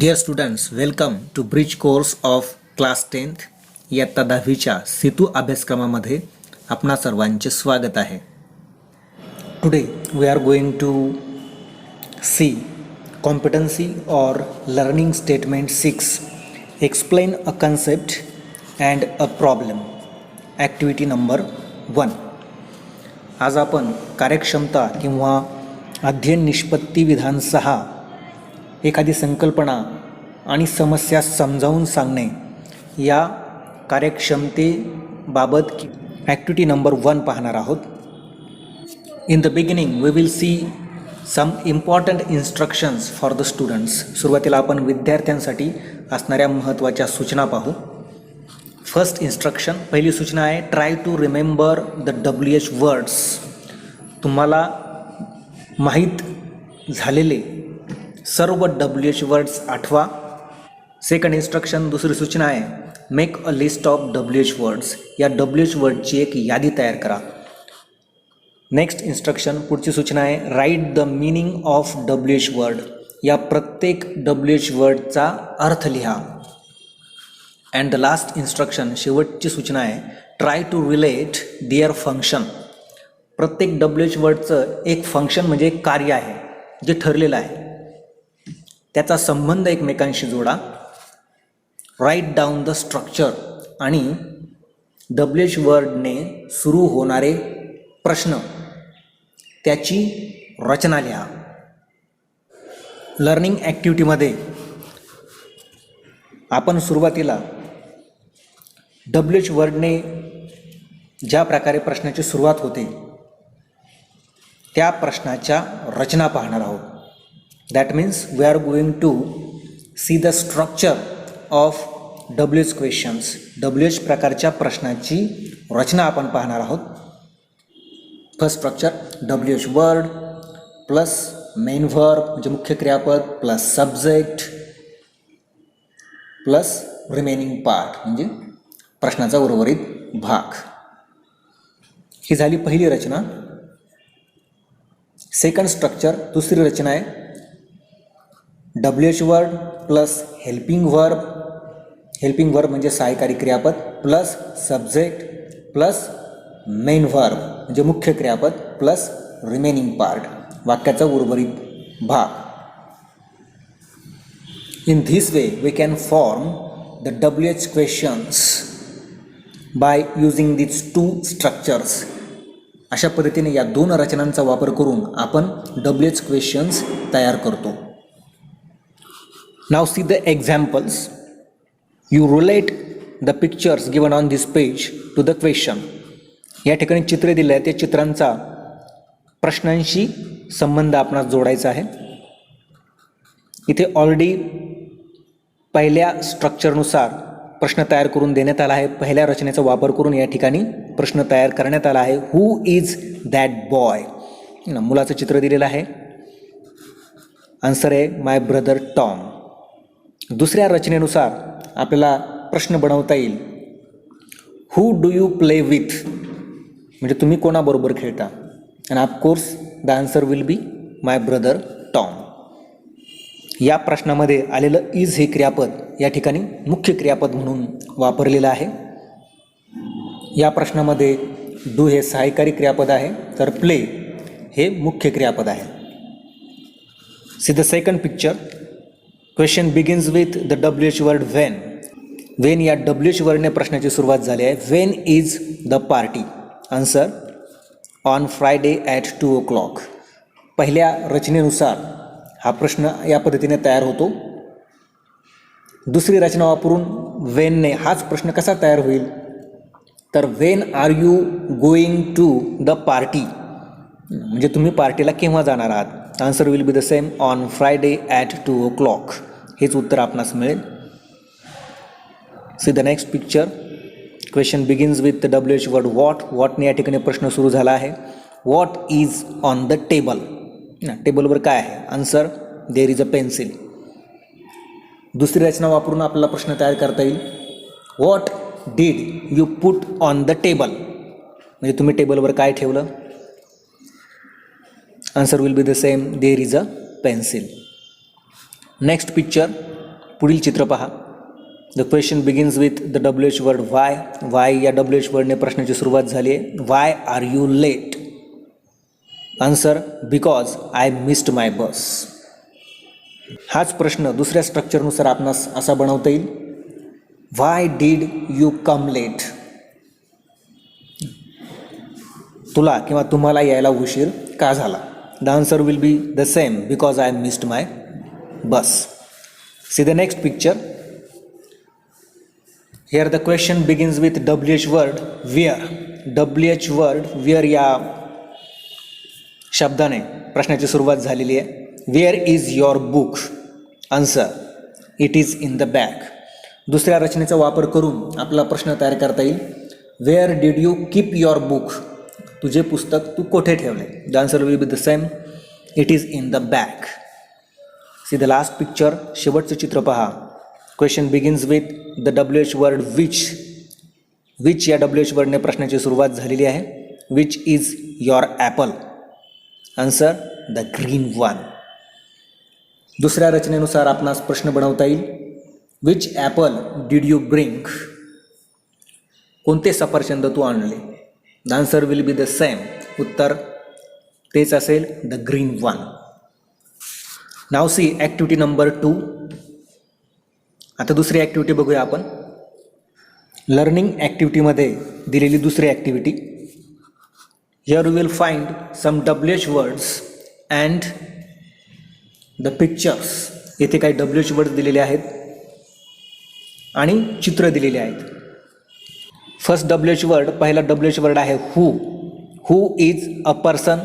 Dear students, welcome to bridge course of class 10th इयत्ता 10वीच्या सेतू अभ्यासक्रमामध्ये आपणा सर्वांचे स्वागत आहे. Today we are going to see competency और learning statement 6 explain a concept and a problem activity number 1. आज आपण कार्यक्षमता किंवा अध्ययन निष्पत्ती विधान 6 एखादी संकल्पना आणि समस्या समजावून सांगणे या कार्यक्षमतेबाबत ॲक्टिव्हिटी नंबर 1 पाहणार आहोत. In the beginning we will see some important instructions for the students. सुरुवातीला आपण विद्यार्थ्यांसाठी असणाऱ्या महत्त्वाच्या सूचना पाहू. फर्स्ट इन्स्ट्रक्शन, पहिली सूचना आहे try to remember the WH words. तुम्हाला माहीत झालेले सर्व WH वर्ड्स आठवा. सेकंड इन्स्ट्रक्शन, दुसरी सूचना आहे make a list of WH words. या WH वर्डची एक यादी तयार करा. नेक्स्ट इन्स्ट्रक्शन, पुढची सूचना आहे write the meaning of WH word. या प्रत्येक WH वर्डचा अर्थ लिहा. अँड द लास्ट इन्स्ट्रक्शन, शेवटची सूचना आहे try to relate their function. प्रत्येक WH वर्डचं एक फंक्शन म्हणजे एक कार्य आहे जे ठरलेलं आहे, त्याचा संबंध एकमेकांशी जोडा. राईट डाऊन द स्ट्रक्चर आणि WH वर्डने सुरू होणारे प्रश्न त्याची रचना लिहा. लर्निंग ॲक्टिव्हिटीमध्ये आपण सुरुवातीला WH वर्डने ज्या प्रकारे प्रश्नाची सुरुवात होते त्या प्रश्नाच्या रचना पाहणार आहोत. That means we are going to see the structure of WH questions. WH प्रकारच्या प्रश्नाची रचना आपण पाहणार आहोत. First structure, WH word plus main verb म्हणजे मुख्य क्रियापद plus subject plus remaining part म्हणजे प्रश्नाचा उर्वरित भाग. ही झाली पहिली रचना. सेकंड स्ट्रक्चर, दुसरी रचना आहे WH word plus helping verb. Helping verb म्हणजे सहाय्यकारी क्रियापद plus subject plus main verb म्हणजे मुख्य क्रियापद प्लस रिमेनिंग पार्ट वाक्याचा उर्वरित भाग. In this way we can form the WH questions by using these 2 structures. अशा पद्धतीने या 2 रचनांचा वापर करून आपण WH क्वेश्चन्स तयार करतो. Now see the examples. You relate the pictures given on this page to the question. या ठिकाणी चित्रे दिले आहेत, त्या चित्रांचा प्रश्नांशी संबंध आपणास जोडायचा आहे. इथे ऑलरेडी पहिल्या स्ट्रक्चरनुसार प्रश्न तयार करून देण्यात आला आहे. पहिल्या रचनेचा वापर करून या ठिकाणी प्रश्न तयार करण्यात आला आहे. Who is that boy. मुलाचं चित्र दिलेलं आहे. आन्सर आहे माय ब्रदर टॉम. दुसऱ्या रचनेनुसार आपल्याला प्रश्न बनवता येईल. Who do you play with म्हणजे तुम्ही कोणाबरोबर खेळता. And of course the answer will be my brother Tom. या प्रश्नामध्ये आलेलं इज हे क्रियापद या ठिकाणी मुख्य क्रियापद म्हणून वापरलेलं आहे. या प्रश्नामध्ये डू हे सहाय्यकारी क्रियापद आहे तर प्ले हे मुख्य क्रियापद आहे. See the second picture. Question begins with the WH word when. When या WH वर्डने प्रश्नाची सुरुवात झाली आहे. When is the party. Answer on Friday at 2 o'clock. पहिल्या रचनेनुसार हा प्रश्न या पद्धतीने तयार होतो. दुसरी रचना वापरून व्हेनने हाच प्रश्न कसा तयार होईल तर when are you going to the party म्हणजे तुम्ही पार्टीला केव्हा जाणार आहात. Answer will be the same on Friday at 2 o'clock. हेच उत्तर आपणास मिळेल. See the next picture. Question begins with the WH word what. वॉटने या ठिकाणी प्रश्न सुरू झाला आहे. What is on the table. टेबलवर काय आहे. Answer there is a pencil. दुसरी रचना वापरून आपल्याला प्रश्न तयार करता येईल. What did you put on the table म्हणजे तुम्ही टेबलवर काय ठेवलं. Answer will be the same. There is a pencil. Next picture. पुढील चित्र पहा. The question begins with the WH word why. Why या WH वर्डने प्रश्नाची सुरुवात झाली आहे. Why are you late? Answer because I missed my bus. हाच प्रश्न दुसऱ्या स्ट्रक्चरनुसार आपणास असा बनवता येईल. Why did you come late? तुला किंवा तुम्हाला यायला उशीर का झाला? The answer will be the same, because I missed my bus. See the next picture. Here the question begins with WH word where. WH word where या शब्दाने प्रश्नाची सुरुवात झालेली आहे. Where is your book? Answer it is in the bag. दुसऱ्या रचनेचा वापर करून आपला प्रश्न तयार करता येईल. Where did you keep your book? तुझे पुस्तक तू कोठे ठेवले? The answer will be the same, it is in the bag. See the last picture. शेवटचं चित्र पहा. Question begins with the WH word which. Which या WH वर्डने प्रश्नाची सुरुवात झालेली आहे. Which is your apple? Answer the green one. दुसऱ्या रचनेनुसार आपणास प्रश्न बनवता येईल. Which apple did you bring? कोणते सफरचंद तू आणले? The answer will be the same, उत्तर तेच असेल, द ग्रीन वन. नाव सी ॲक्टिव्हिटी नंबर 2. आता दुसरी ॲक्टिव्हिटी बघूया आपण. लर्निंग ॲक्टिव्हिटीमध्ये दिलेली दुसरी activity. Here you will find some WH words and the pictures. येथे काही WH वर्ड्स दिलेले आहेत आणि चित्र दिलेले आहेत. फर्स्ट WH वर्ड, पहिला WH वर्ड आहे हू. Who is a person.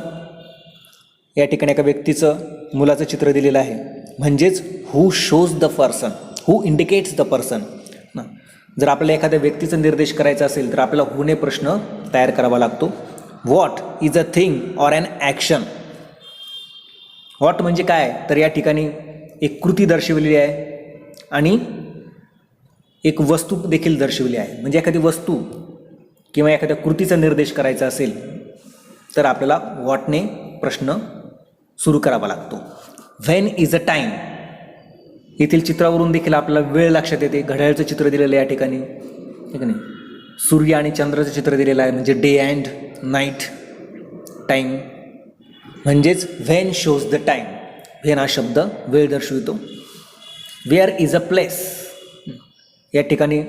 या ठिकाणी एका व्यक्तीचं, मुलाचं चित्र दिलेलं आहे. म्हणजेच who shows the person, who indicates the person. जर आपल्याला एखाद्या व्यक्तीचा निर्देश करायचा असेल तर आपल्याला हूने प्रश्न तयार करावा लागतो. What is a thing or an action? What म्हणजे काय, तर या ठिकाणी एक कृती दर्शवलेली आहे आणि एक वस्तू देखील दर्शवली आहे. म्हणजे एखादी वस्तू किंवा एखाद्या कृतीचा निर्देश करायचा असेल तर आपल्याला व्हॉटने प्रश्न सुरू करावा लागतो. When is a time. येथील चित्रावरून देखील आपल्याला वेळ लक्षात येते. घड्याळाचं चित्र दिलेलं आहे या ठिकाणी, ठीक आहे. सूर्य आणि चंद्राचं चित्र दिलेलं आहे, म्हणजे डे अँड नाईट टाईम. म्हणजेच when shows the time. When हा शब्द वेळ दर्शवितो. Where is a place. या ठिकाणी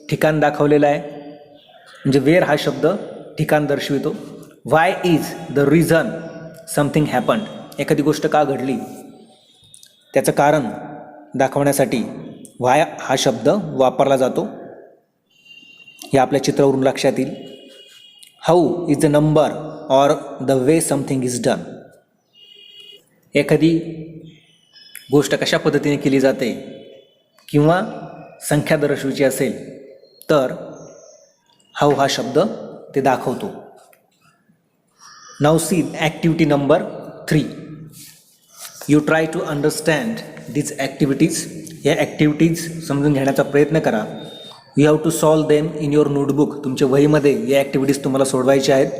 ठिकाण दाखवलेलं आहे, म्हणजे वेअर हा शब्द ठिकाण दर्शवितो. Y is the reason something happened. एखादी गोष्ट का घडली त्याचं कारण दाखवण्यासाठी वाय हा शब्द वापरला जातो. हे आपल्या चित्रावरून लक्षात येईल. How is the number or the way something is done. एखादी गोष्ट कशा पद्धतीने केली जाते किंवा संख्या दर्शवायची असेल तर हाऊ हा शब्द ते दाखवतो. Now see activity number 3. You try to understand these activities. या ॲक्टिव्हिटीज समजून घेण्याचा प्रयत्न करा. You have to solve them in your notebook. तुमच्या वहीमध्ये या ॲक्टिव्हिटीज तुम्हाला सोडवायच्या आहेत.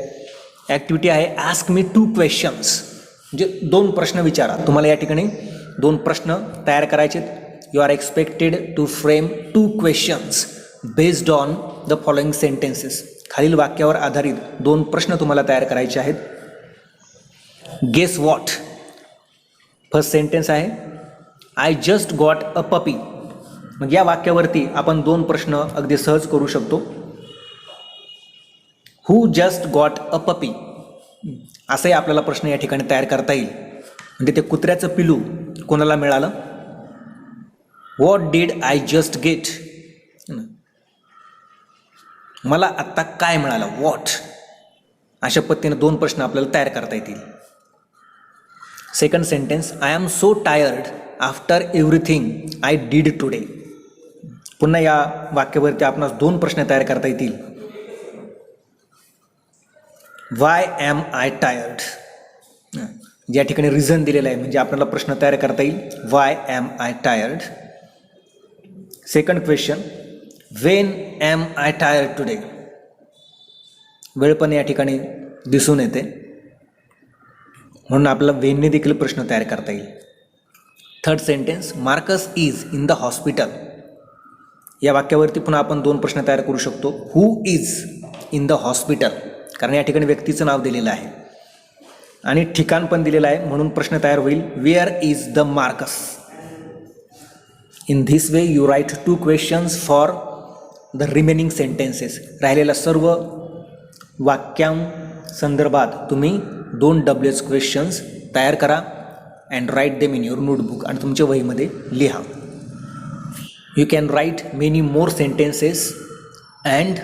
ॲक्टिव्हिटी आहे आस्क मी 2 क्वेश्चन्स. म्हणजे 2 प्रश्न विचारा. तुम्हाला या ठिकाणी 2 प्रश्न तयार करायचे. You are expected to frame 2 questions based on the following sentences. खालील वाक्यावर आधारित 2 प्रश्न तुम्हाला तयार करायचे आहेत. Guess what. फर्स्ट सेंटेन्स आहे I just got a puppy. मग या वाक्यावरती आपण 2 प्रश्न अगदी सहज करू शकतो. हू जस्ट गॉट अ पपी असाही आपल्याला प्रश्न या ठिकाणी तयार करता येईल. म्हणजे ते कुत्र्याचं पिलू कोणाला मिळालं. What did I just get. मला आत्ता काय मिळालं, व्हॉट. अशा पद्धतीने 2 प्रश्न आपल्याला तयार करता येतील. Second sentence I am so tired after everything I did today. पुन्हा या वाक्यावरती आपणास 2 प्रश्न तयार करता येतील. Why am I tired. ज्या ठिकाणी रिझन दिलेलं आहे म्हणजे आपल्याला प्रश्न तयार करता येईल. Y am I tired. Second question Wien am I tired today. वेळ पण या ठिकाणी दिसून येते म्हणून आपल्याला वेनने देखील प्रश्न तयार करता येईल. Third sentence, Marcus is in the hospital. या वाक्यावरती पुन्हा आपण 2 प्रश्न तयार करू शकतो. Who is in the hospital, कारण या ठिकाणी व्यक्तीचं नाव दिलेलं आहे आणि ठिकाण पण दिलेलं आहे, म्हणून प्रश्न तयार होईल, where is the marks. In this way you write 2 questions for the remaining sentences. राहिलेल्या सर्व वाक्यांसंदर्भात तुम्ही 2 WH क्वेश्चन्स तयार करा and write them in your notebook, आणि तुमच्या वहीमध्ये लिहा. You can write many more sentences and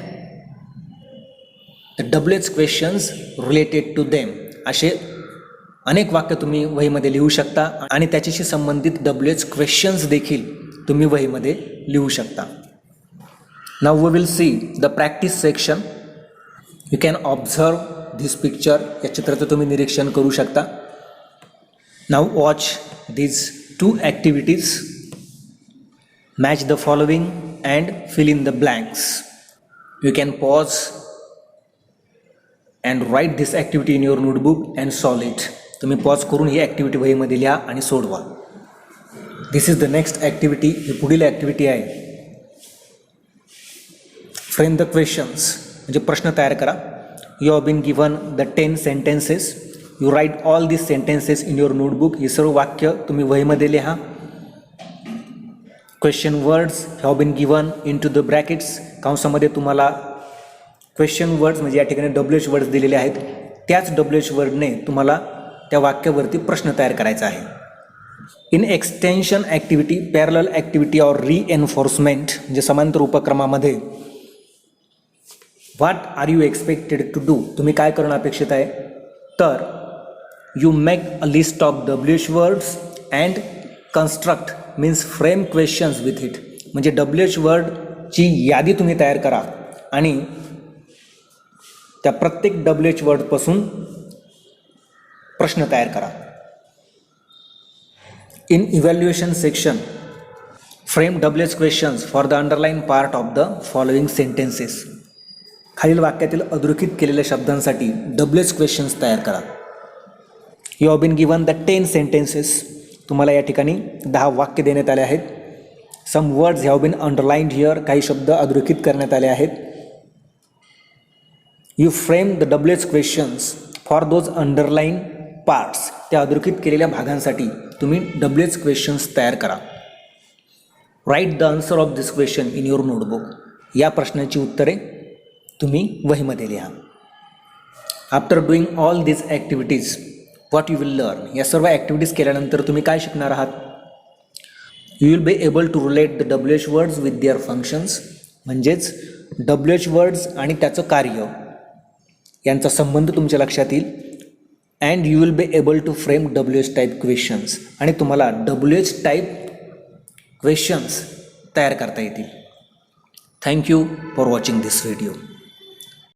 the WH questions related to them. असे अनेक वाक्य तुम्ही वहीमध्ये लिहू शकता आणि त्याच्याशी संबंधित WH क्वेश्चन्स देखील तुम्ही वहीमध्ये लिहू शकता. Now we will see the practice section. You can observe this picture. या चित्राचं तुम्ही निरीक्षण करू शकता. Now watch these 2 activities. Match the following and fill in the blanks. You can pause and write this activity in your notebook and solve it. तुम्ही pause करून ही activity वहीमध्ये लिहा आणि सोडवा. दिस इज द नेक्स्ट ॲक्टिव्हिटी. ही पुढील activity आहे. Frame the questions, म्हणजे प्रश्न तयार करा. You have been given the 10 sentences. You write all this sentences in your notebook. ही सर्व वाक्य तुम्ही वहीमध्ये लिहा. Question words have been given in to the brackets. कंसामध्ये तुम्हाला क्वेश्चन वर्ड्स म्हणजे या ठिकाणी WH वर्ड्स दिलेले आहेत. त्याच WH वर्डने तुम्हाला त्या वाक्यावरती प्रश्न तयार करायचा आहे. In extension activity, parallel activity or reinforcement म्हणजे समांतर उपक्रमामध्ये what are you expected to do, तुम्ही काय करणं अपेक्षित आहे. तर you make a list of WH words and construct means frame questions with it. म्हणजे WH वर्डची यादी तुम्ही तयार करा आणि त्या प्रत्येक WH वर्डपासून प्रश्न तयार करा. In evaluation section, frame WH questions for the underline part of the following sentences. खालील वाक्यातील अधोरेखित केलेल्या शब्दांसाठी WH क्वेश्चन्स तयार करा. You have been given the 10 sentences. तुम्हाला या ठिकाणी 10 वाक्य देण्यात आले आहेत. Some words have been underlined here. काही शब्द अधोरेखित करण्यात आले आहेत. You frame the WH questions for those underline parts. त्या अधोरेखित केलेल्या भागांसाठी तुम्ही WH क्वेश्चन्स तयार करा. Write the answer of this question in your notebook. या प्रश्नाची उत्तरे तुम्ही वहीमध्ये लिहा. After doing all this activities what you will learn. या सर्व ॲक्टिव्हिटीज केल्यानंतर तुम्ही काय शिकणार आहात. You will be able to relate the WH words with their functions. म्हणजेच WH वर्ड्स आणि त्याचं कार्य यांचा संबंध तुमच्या लक्षात येईल. And you will be able to frame WH type questions. आणि तुम्हाला WH टाईप क्वेश्चन्स तयार करता येतील. Thank you for watching this video.